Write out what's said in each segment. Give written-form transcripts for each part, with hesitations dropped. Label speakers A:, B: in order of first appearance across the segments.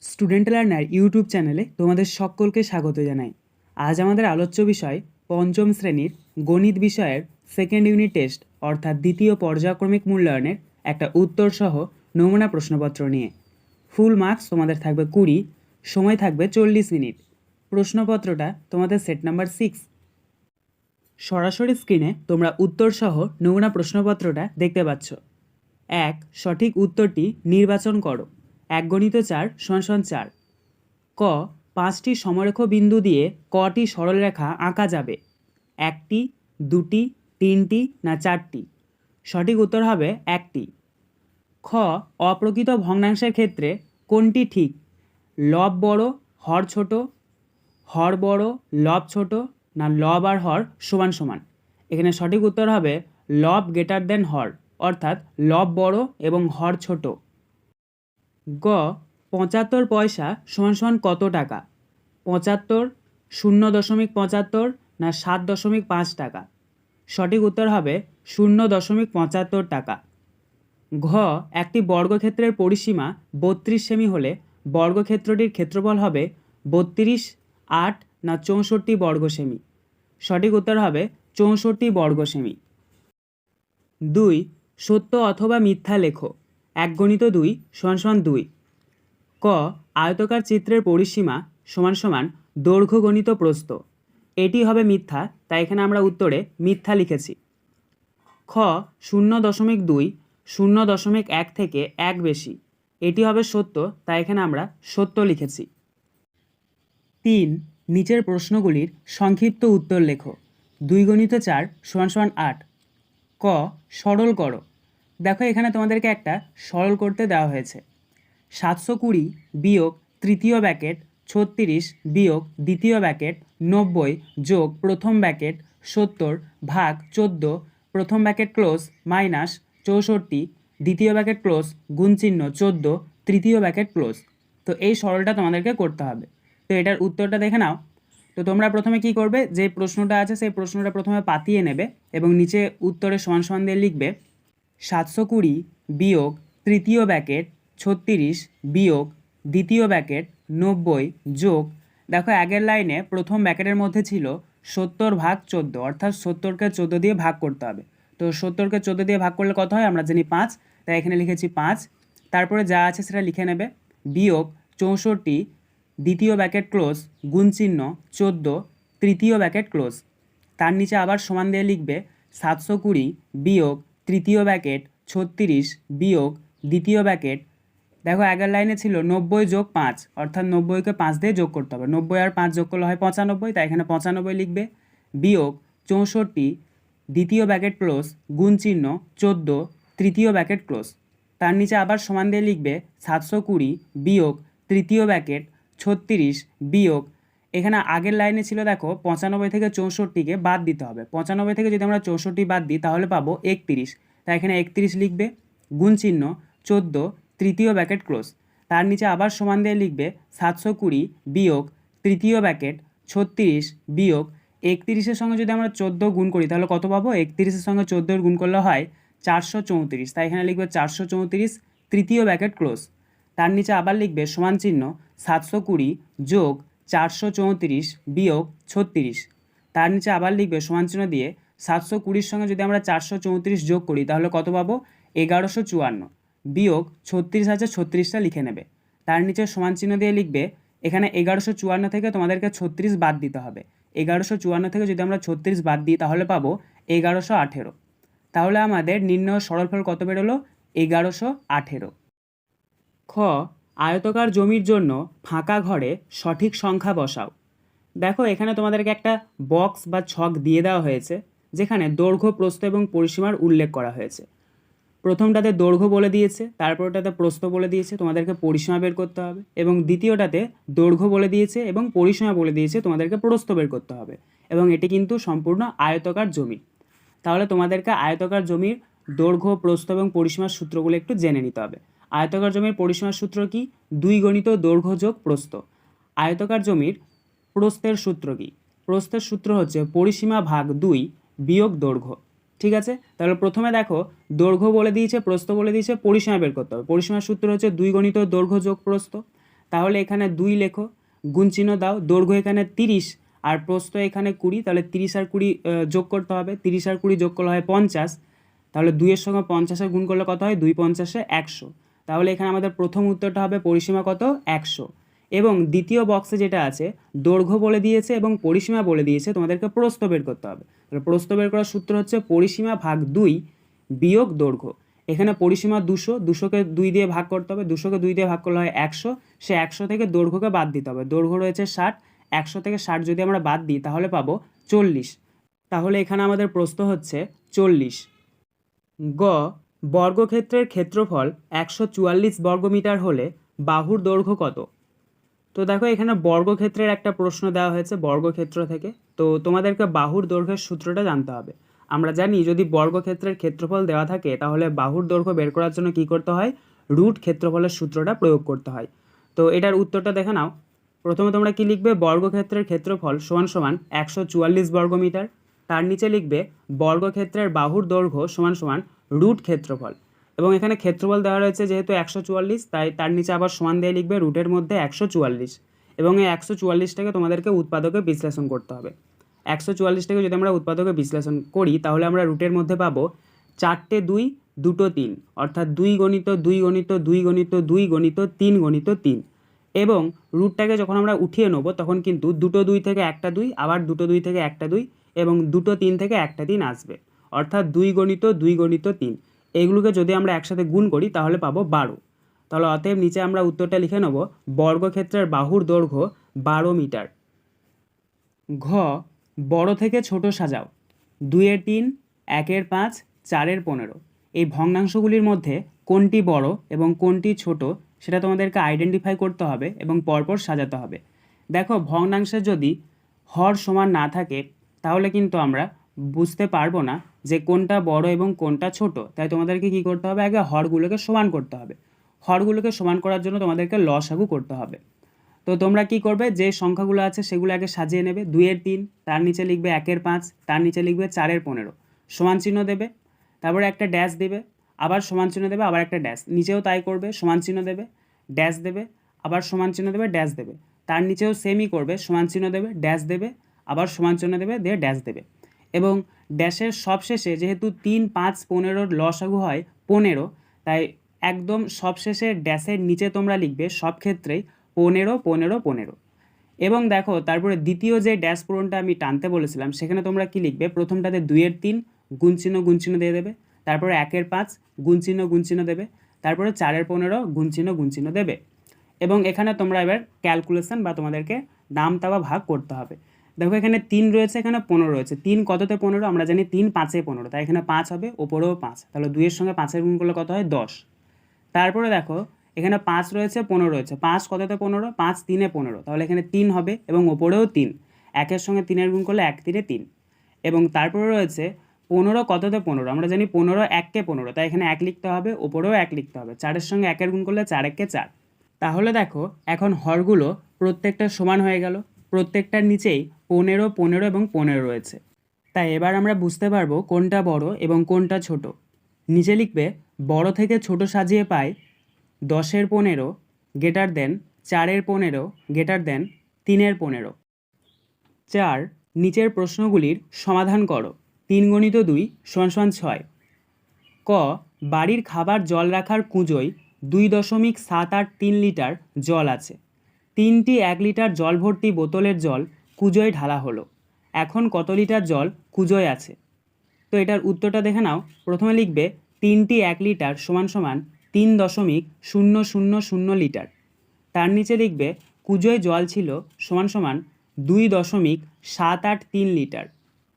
A: Student learner YouTube চ্যানেলে তোমাদের সকলকে স্বাগত জানাই। আজ আমাদের আলোচ্য বিষয় পঞ্চম শ্রেণীর গণিত বিষয়ের সেকেন্ড ইউনিট টেস্ট অর্থাৎ দ্বিতীয় পর্যায়ক্রমিক মূল্যায়নের একটা উত্তর সহ নমুনা প্রশ্নপত্র নিয়ে। ফুল মার্কস তোমাদের থাকবে 20, সময় থাকবে 40 মিনিট। প্রশ্নপত্রটা তোমাদের সেট নাম্বার 6। সরাসরি স্ক্রিনে তোমরা উত্তর সহ নমুনা প্রশ্নপত্রটা দেখতে পাচ্ছ। 1. সঠিক উত্তরটি নির্বাচন করো। 1 × 4 = 4। ক. 5টি সমরেখ বিন্দু দিয়ে কটি সরলরেখা আঁকা যাবে? 1টি, 2টি, 3টি না 4টি? সঠিক উত্তর হবে 1টি। খ. অপ্রকৃত ভগ্নাংশের ক্ষেত্রে কোনটি ঠিক? লব বড়, হর ছোট, হর বড়, লব ছোট না লব আর হর সমান সমান? এখানে সঠিক উত্তর হবে লব গ্রেটার দেন হর, অর্থাৎ লব বড় এবং হর ছোট। গ. 75 পয়সা = কত টাকা? 75, 0.75 না 7.5 টাকা? সঠিক উত্তর হবে 0.75 টাকা। ঘ. একটি বর্গক্ষেত্রের পরিসীমা 32 সেমি হলে বর্গক্ষেত্রটির ক্ষেত্রফল হবে 32, 8 না 64 বর্গ সেমি? সঠিক উত্তর হবে 64 বর্গ সেমি। 2. সত্য অথবা মিথ্যা লেখো। 1 × 2 = 2। ক. আয়তকার চিত্রের পরিসীমা = দৈর্ঘ্য গণিত প্রস্থ। এটি হবে মিথ্যা, তাই এখানে আমরা উত্তরে মিথ্যা লিখেছি। খ. 0.2 0.1 থেকে 1 বেশি। এটি হবে সত্য, তাই এখানে আমরা সত্য লিখেছি। 3. নিচের প্রশ্নগুলির সংক্ষিপ্ত উত্তর লেখো। 2 × 4 = 8। ক. সরল করো। দেখো এখানে তোমাদেরকে একটা সরল করতে দেওয়া হয়েছে। 720 বিয়োগ তৃতীয় ব্র্যাকেট 36 বিয়োগ দ্বিতীয় ব্র্যাকেট 90 যোগ প্রথম ব্র্যাকেট 70 ভাগ 14 প্রথম ব্র্যাকেট ক্লোজ মাইনাস 64 দ্বিতীয় ব্র্যাকেট ক্লোজ গুণ চিহ্ন 14 তৃতীয় ব্র্যাকেট ক্লোজ। তো এই সরলটা তোমাদেরকে করতে হবে। তো এটার উত্তরটা দেখে নাও। তো তোমরা প্রথমে কি করবে, যে প্রশ্নটা আছে সেই প্রশ্নটা প্রথমে পাতিয়ে নেবে এবং নিচে উত্তরে সমান সমান দিয়ে লিখবে 720 বিয়োগ তৃতীয় ব্র্যাকেট 36 বিয়োগ দ্বিতীয় ব্র্যাকেট 90 যোগ, দেখো আগের লাইনে প্রথম ব্র্যাকেটের মধ্যে ছিল 70 ভাগ 14, অর্থাৎ 70কে 14 দিয়ে ভাগ করতে হবে। তো 70কে 14 দিয়ে ভাগ করলে কত হয় আমরা জানি 5, তাই এখানে লিখেছি 5। তারপরে যা আছে সেটা লিখে নেবে, বিয়োগ 64 দ্বিতীয় ব্র্যাকেট ক্লোজ গুণ চিহ্ন 14 তৃতীয় ব্র্যাকেট ক্লোজ। তার নিচে আবার সমান দিয়ে লিখবে 720 বিয়োগ তৃতীয় ব্র্যাকেট 36 বিয়োগ দ্বিতীয় ব্র্যাকেট, দেখো আগের লাইনে ছিল 90 যোগ 5, অর্থাৎ 90কে 5 দিয়ে যোগ করতে হবে। 90 আর 5 যোগ করলে হয় 95, তাই এখানে 95 লিখবে, বিয়োগ 64 দ্বিতীয় ব্র্যাকেট ক্লোজ গুণ চিহ্ন 14 তৃতীয় ব্র্যাকেট ক্লোজ। তার নিচে আবার সমান দিয়ে লিখবে 720 বিয়োগ তৃতীয় ব্র্যাকেট 36 বিয়োগ, এখানে আগের লাইনে ছিল দেখো 95 থেকে 64কে বাদ দিতে হবে। 95 থেকে যদি আমরা 64 বাদ দিই তাহলে পাবো 31, তাই এখানে 31 লিখবে, গুণ চিহ্ন 14 তৃতীয় ব্র্যাকেট ক্লোজ। তার নিচে আবার সমান দিয়ে লিখবে 720 বিয়োগ তৃতীয় ব্র্যাকেট 36 বিয়োগ 31-এর সঙ্গে যদি আমরা 14 গুণ করি তাহলে কত পাবো? 31-এর সঙ্গে 14 গুণ করলে হয় 434, তাই এখানে লিখবে 434 তৃতীয় ব্র্যাকেট ক্লোজ। তার নিচে আবার লিখবে সমান চিহ্ন 720 যোগ 434 বিয়োগ 36, তার নিচে আবার লিখবে সমান চিহ্ন দিয়ে 720-র সঙ্গে যদি আমরা 434 যোগ করি তাহলে কত পাবো? 1154 বিয়োগ 36 আছে 36টা লিখে নেবে। তার নিচে সমান চিহ্ন দিয়ে লিখবে, এখানে 1154 থেকে তোমাদেরকে 36 বাদ দিতে হবে। 1154 থেকে যদি আমরা 36 বাদ দিই তাহলে পাবো 1118। তাহলে আমাদের নির্ণয় সরলফল কত বেরোলো? 1118। খ. আয়তকার জমির জন্য ফাঁকা ঘরে সঠিক সংখ্যা বসাও। দেখো এখানে তোমাদেরকে একটা বক্স বা ছক দিয়ে দেওয়া হয়েছে, যেখানে দৈর্ঘ্য, প্রস্থ এবং পরিসীমার উল্লেখ করা হয়েছে। প্রথমটাতে দৈর্ঘ্য বলে দিয়েছে, তারপরটাতে প্রস্থ বলে দিয়েছে, তোমাদেরকে পরিসীমা বের করতে হবে, এবং দ্বিতীয়টাতে দৈর্ঘ্য বলে দিয়েছে এবং পরিসীমা বলে দিয়েছে, তোমাদেরকে প্রস্থ বের করতে হবে। এবং এটি কিন্তু সম্পূর্ণ আয়তকার জমি। তাহলে তোমাদেরকে আয়তকার জমির দৈর্ঘ্য, প্রস্থ এবং পরিসীমার সূত্রগুলো একটু জেনে নিতে হবে। আয়তকার জমির পরিসীমার সূত্র কি? 2 × দৈর্ঘ্য যোগ প্রস্থ। আয়তকার জমির প্রস্থের সূত্র কি? প্রস্থের সূত্র হচ্ছে পরিসীমা ভাগ 2 বিয়োগ দৈর্ঘ্য। ঠিক আছে, তাহলে প্রথমে দেখো দৈর্ঘ্য বলে দিয়েছে, প্রস্থ বলে দিয়েছে, পরিসীমা বের করতে হবে। পরিসীমার সূত্র হচ্ছে 2 × দৈর্ঘ্য যোগ প্রস্থ। তাহলে এখানে 2 লেখো, গুণ চিহ্ন দাও, দৈর্ঘ্য এখানে 30 আর প্রস্থ এখানে 20, তাহলে 30 আর 20 যোগ করতে হবে, 30 আর 20 যোগ করলে হয় 50, তাহলে 2-এর সঙ্গে 50-এর গুণ করলে কত হয়, 2 50-এ 100। তাহলে এখানে আমাদের প্রথম উত্তরটা হবে পরিসীমা কত, 100। এবং দ্বিতীয় বক্সে যেটা আছে দৈর্ঘ্য বলে দিয়েছে এবং পরিসীমা বলে দিয়েছে, তোমাদেরকে প্রস্থ বের করতে হবে। তাহলে প্রস্থ বের করার সূত্র হচ্ছে পরিসীমা ভাগ 2 বিয়োগ দৈর্ঘ্য। এখানে পরিসীমা 200, 200কে 2 দিয়ে ভাগ করতে হবে, 200কে 2 দিয়ে ভাগ করলে হয় 100, সে 100 থেকে দৈর্ঘ্যকে বাদ দিতে হবে। দৈর্ঘ্য রয়েছে 60, 100 থেকে 60 যদি আমরা বাদ দিই তাহলে পাবো 40। তাহলে এখানে আমাদের প্রস্থ হচ্ছে 40। গ, বর্গক্ষেত্রের ক্ষেত্রফল 144 বর্গমিটার হলে বাহুর দৈর্ঘ্য কত? তো দেখো এখানে বর্গক্ষেত্রের একটা প্রশ্ন দেওয়া হয়েছে বর্গক্ষেত্র থেকে, তো তোমাদেরকে বাহুর দৈর্ঘ্যের সূত্রটা জানতে হবে। আমরা জানি যদি বর্গক্ষেত্রের ক্ষেত্রফল দেওয়া থাকে তাহলে বাহুর দৈর্ঘ্য বের করার জন্য কি করতে হয়, রুট ক্ষেত্রফলের সূত্রটা প্রয়োগ করতে হয়। তো এটার উত্তরটা দেখে নাও। প্রথমে তোমরা কি লিখবে, বর্গক্ষেত্রের ক্ষেত্রফল সমান সমান 144 বর্গমিটার, তার নিচে লিখবে বর্গক্ষেত্রের বাহুর দৈর্ঘ্য সমান সমান রুট ক্ষেত্রফল। এবং এখানে ক্ষেত্রফল দেওয়া রয়েছে যেহেতু 144, তাই তার নিচে আবার সমান দিয়ে লিখবে রুটের মধ্যে 144, এবং এই 144টাকে তোমাদেরকে উৎপাদকে বিশ্লেষণ করতে হবে। 144টাকে যদি আমরা উৎপাদকে বিশ্লেষণ করি তাহলে আমরা রুটের মধ্যে পাবো 4টে 2, 2টো 3, অর্থাৎ 2 গণিত 2 গণিত 2 গণিত 2 গণিত 3 গণিত 3। এবং রুটটাকে যখন আমরা উঠিয়ে নেবো তখন কিন্তু 2টো 2 থেকে একটা 2, আবার 2টো 2 থেকে একটা 2, এবং 2টো 3 থেকে একটা 3 আসবে, অর্থাৎ 2 গণিত 2 গণিত 3। এইগুলোকে যদি আমরা একসাথে গুণ করি তাহলে পাবো 12। তাহলে অতএব নিচে আমরা উত্তরটা লিখে নেব, বর্গক্ষেত্রের বাহুর দৈর্ঘ্য 12 মিটার। ঘ, বড় থেকে ছোট সাজাও। 2-এর 3, 1-এর 5, 4-এর 15। এই ভগ্নাংশগুলির মধ্যে কোনটি বড় এবং কোনটি ছোট সেটা তোমাদেরকে আইডেন্টিফাই করতে হবে এবং পরপর সাজাতে হবে। দেখো ভগ্নাংশে যদি হর সমান না থাকে তাহলে কিন্তু আমরা বুঝতে পারবো না যে কোনটা বড় এবং কোনটা ছোট, তাই তোমাদেরকে কি করতে হবে, আগে হরগুলোকে সমান করতে হবে। হরগুলোকে সমান করার জন্য তোমাদেরকে লসাগু করতে হবে। তো তোমরা কি করবে, যে সংখ্যাগুলো আছে সেগুলো আগে সাজিয়ে নেবে। 2-এর 3, তার নিচে লিখবে 1-এর 5, তার নিচে লিখবে 4-এর 15, সমান চিহ্ন দেবে, তারপরে একটা ড্যাশ দেবে, আবার সমান চিহ্ন দেবে, আবার একটা ড্যাশ, নিচেও তাই করবে, সমান চিহ্ন দেবে, ড্যাশ দেবে, আবার সমান চিহ্ন দেবে, ড্যাশ দেবে, তার নিচেও সেমই করবে, সমান চিহ্ন দেবে, ড্যাশ দেবে, আবার সমান চিহ্ন দেবে, দিয়ে ড্যাশ দেবে। এবং ড্যাশের সবশেষে যেহেতু 3, 5, 15-র লসাগু হয় 15, তাই একদম সবশেষে ড্যাশের নিচে তোমরা লিখবে সব ক্ষেত্রেই 15, 15, 15। এবং দেখো তারপরে দ্বিতীয় যে ড্যাশ পূরণটা আমি টানতে বলেছিলাম সেখানে তোমরা কি লিখবে, প্রথমটাতে 2-এর 3 গুণ চিহ্ন দিয়ে দেবে, তারপরে 1-এর 5 গুণ চিহ্ন দেবে, তারপরে 4-এর 15 গুণ চিহ্ন দেবে। এবং এখানে তোমরা এবার ক্যালকুলেশন বা তোমাদেরকে নামতা বা ভাগ করতে হবে। দেখো এখানে 3 রয়েছে, এখানে 15 রয়েছে। 3 কততে 15, আমরা জানি 3 5-এ 15, তাই এখানে 5 হবে, ওপরেও 5, তাহলে 2-এর সঙ্গে 5-এর গুণ করলে কত হয়, 10। তারপরে দেখো এখানে 5 রয়েছে, 15 রয়েছে। 5 কততে 15, 5 3-এ 15, তাহলে এখানে 3 হবে এবং ওপরেও 3, 1-এর সঙ্গে 3-এর গুণ করলে 1 3-এ 3। এবং তারপরে রয়েছে 15 কততে 15, আমরা জানি 15 1-কে 15, তাই এখানে 1 লিখতে হবে, ওপরেও 1 লিখতে হবে। 4-এর সঙ্গে 1-এর গুণ করলে 4 1-কে 4। তাহলে দেখো এখন হরগুলো প্রত্যেকটা সমান হয়ে গেল, প্রত্যেকটার নিচেই 15 15 এবং 15 রয়েছে। তাই এবার আমরা বুঝতে পারবো কোনটা বড় এবং কোনটা ছোট। নিচে লিখবে, বড় থেকে ছোট সাজিয়ে পাই 10-এর 15 গ্রেটার দেন 4-এর 15 গ্রেটার দেন 3-এর 15। 4, নিচের প্রশ্নগুলির সমাধান করো। 3 গণিত 2 সমান সমান 6। ক, বাড়ির খাবার জল রাখার কুঁজোয় 2.783 লিটার জল আছে। 3টি 1 লিটার জল ভর্তি বোতলের জল কুঁজোয় ঢালা হলো। এখন কত লিটার জল কুঁজোয় আছে? তো এটার উত্তরটা দেখে নাও। প্রথমে লিখবে 3টি 1 লিটার সমান সমান 3.000 লিটার, তার নিচে লিখবে কুঁজোয় জল ছিল সমান সমান 2.783 লিটার।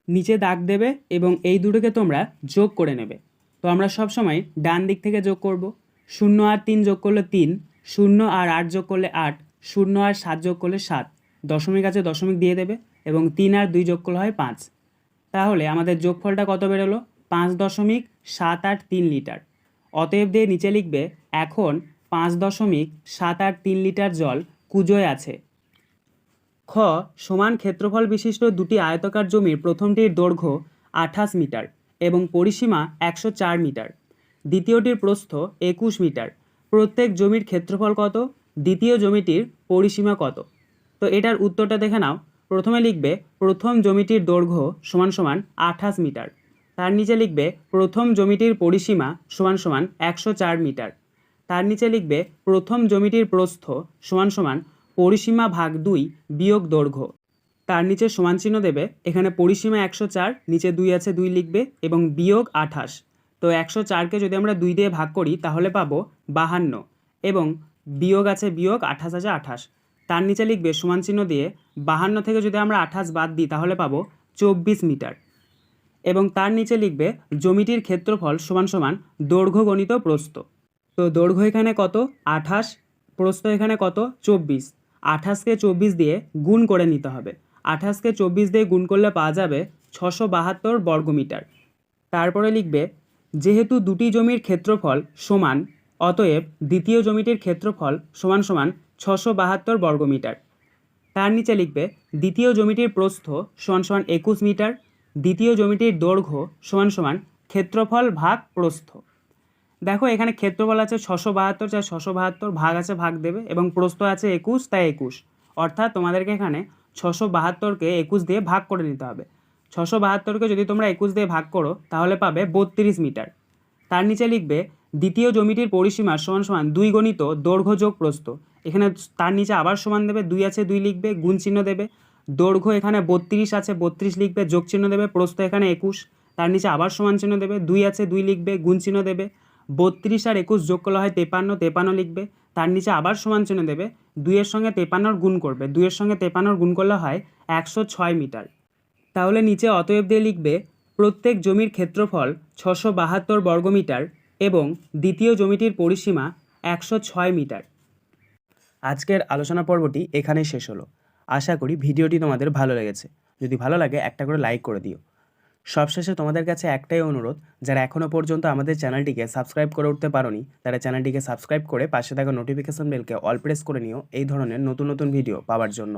A: নিচে দাগ দেবে এবং এই দুটোকে তোমরা যোগ করে নেবে। তো আমরা সব সময় ডান দিক থেকে যোগ করব। 0 আর 3 যোগ করলে 3, 0 আর 8 যোগ করলে 8, 0 আর 7 যোগ করলে 7, দশমিক আছে দশমিক দিয়ে দেবে, এবং 3 আর 2 যোগ করলে হয় 5। তাহলে আমাদের যোগফলটা কত বেরোলো, 5.783 লিটার। অতএব দিয়ে নিচে লিখবে, এখন 5.783 লিটার জল কুঁজোয় আছে। খ, সমান ক্ষেত্রফল বিশিষ্ট দুটি আয়তাকার জমির প্রথমটির দৈর্ঘ্য 28 মিটার এবং পরিসীমা 104 মিটার, দ্বিতীয়টির প্রস্থ 21 মিটার। প্রত্যেক জমির ক্ষেত্রফল কত দ্বিতীয় জমিটির পরিসীমা কত? তো এটার উত্তরটা দেখে নাও। প্রথমে লিখবে প্রথম জমিটির দৈর্ঘ্য সমান সমান 28 মিটার। তার নিচে লিখবে প্রথম জমিটির পরিসীমা সমান সমান 104 মিটার। তার নিচে লিখবে প্রথম জমিটির প্রস্থ সমান সমান পরিসীমা ভাগ 2 বিয়োগ দৈর্ঘ্য। তার নিচে সমান চিহ্ন দেবে, এখানে পরিসীমা 104, নিচে 2 আছে 2 লিখবে এবং বিয়োগ 28। তো 104কে যদি আমরা 2 দিয়ে ভাগ করি তাহলে পাবো 52 এবং বিয়োগ আছে বিয়োগ 28 আছে 28। তার নিচে লিখবে সমান চিহ্ন দিয়ে 52 থেকে যদি আমরা 28 বাদ দিই তাহলে পাবো 24 মিটার এবং তার নিচে লিখবে জমিটির ক্ষেত্রফল সমান সমান দৈর্ঘ্য গণিত প্রস্থ। তো দৈর্ঘ্য এখানে কত 28, প্রস্থ এখানে কত 24। 28কে 24 দিয়ে গুণ করে নিতে হবে। 28কে 24 দিয়ে গুণ করলে পাওয়া যাবে 672 বর্গমিটার। তারপরে লিখবে যেহেতু দুটি জমির ক্ষেত্রফল সমান অতএব দ্বিতীয় জমিটির ক্ষেত্রফল সমান সমান 672 বর্গমিটার। তার নিচে লিখবে দ্বিতীয় জমিটির প্রস্থ সমান সমান 21 মিটার। দ্বিতীয় জমিটির দৈর্ঘ্য সমান সমান ক্ষেত্রফল ভাগ প্রস্থ। দেখো এখানে ক্ষেত্রফল আছে 672, যা 672, ভাগ আছে ভাগ দেবে এবং প্রস্থ আছে 21, তাই 21। অর্থাৎ তোমাদেরকে এখানে 672কে 21 দিয়ে ভাগ করে নিতে হবে। 672কে যদি তোমরা 21 দিয়ে ভাগ করো তাহলে পাবে 32 মিটার। তার নিচে লিখবে দ্বিতীয় জমিটির পরিসীমা সমান সমান 2 গণিত দৈর্ঘ্য যোগ প্রস্থ। এখানে তার নিচে আবার সমান দেবে, 2 আছে 2 লিখবে, গুণ চিহ্ন দেবে। দৈর্ঘ্য এখানে 32 আছে 32 লিখবে, যোগ চিহ্ন দেবে। প্রস্থ এখানে 21, তার নিচে আবার সমান চিহ্ন দেবে, 2 আছে 2 লিখবে, গুণ চিহ্ন দেবে। 32 আর 21 যোগ করলে হয় 53, 53 লিখবে। তার নিচে আবার সমান চিহ্ন দেবে, 2 এর সঙ্গে 53 গুণ করবে, 2 এর সঙ্গে 53 গুণ করলে হয় 106 মিটার। তাহলে নিচে অতএব দিয়ে লিখবে প্রত্যেক জমির ক্ষেত্রফল 672 বর্গমিটার এবং দ্বিতীয় জমিটির পরিসীমা 106 মিটার। আজকের আলোচনা পর্বটি এখানেই শেষ হলো। আশা করি ভিডিওটি তোমাদের ভালো লেগেছে। যদি ভালো লাগে একটা করে লাইক করে দিও। সবশেষে তোমাদের কাছে একটাই অনুরোধ, যারা এখনও পর্যন্ত আমাদের চ্যানেলটিকে সাবস্ক্রাইব করে উঠতে পারোনি তারা চ্যানেলটিকে সাবস্ক্রাইব করে পাশে থাকা নোটিফিকেশন বেলকে অল প্রেস করে নিও এই ধরনের নতুন নতুন ভিডিও পাওয়ার জন্য।